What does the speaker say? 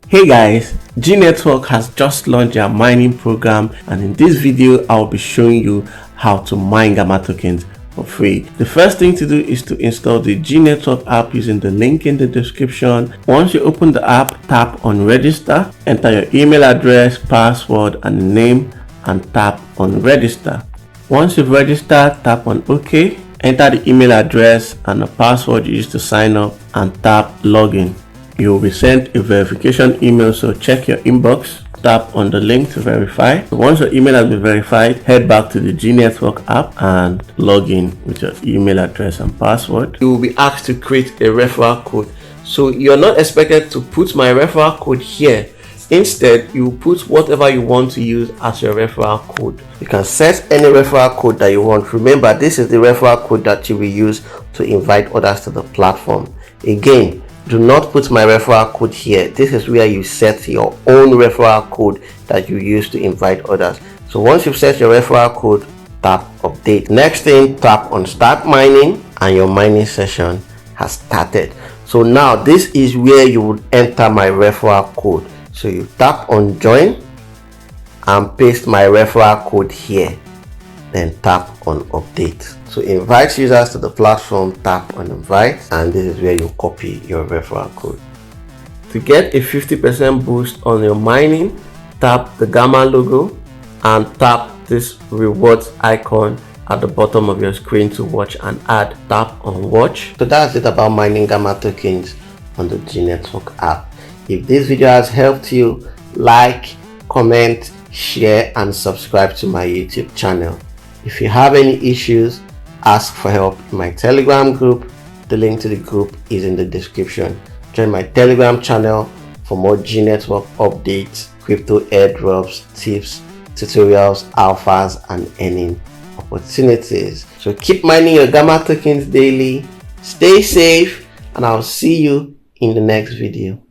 Hey guys, G Network has just launched their mining program, and in this video I'll be showing you how to mine Gamma tokens for free. The first thing to do is to install the G Network app using the link in the description. Once you open the app, tap on register, enter your email address, password and name, and tap on register. Once you've registered, tap on OK, enter the email address and the password you used to sign up, and tap login. You will be sent a verification email, so check your inbox. Tap on the link to verify. Once your email has been verified, head back to the G Network app and log in with your email address and password. You will be asked to create a referral code. So you're not expected to put my referral code here. Instead, you put whatever you want to use as your referral code. You can set any referral code that you want. Remember, this is the referral code that you will use to invite others to the platform. Again, do not put my referral code here. This is where you set your own referral code that you use to invite others. So once you've set your referral code, tap update. Next thing, tap on start mining, and your mining session has started. So now this is where you would enter my referral code. So you tap on join and paste my referral code here, then tap on update. So invite users to the platform, tap on invite, and this is where you copy your referral code. To get a 50% boost on your mining, tap the Gamma logo and tap this rewards icon at the bottom of your screen to watch an ad. Tap on watch. So that's it about mining Gamma tokens on the G Network app. If this video has helped you, like, comment, share and subscribe to my YouTube channel. If you have any issues, ask for help in my Telegram group. The link to the group is in the description. Join my Telegram channel for more G Network updates, crypto airdrops, tips, tutorials, alphas and earning opportunities. So keep mining your Gamma tokens daily. Stay safe, and I'll see you in the next video.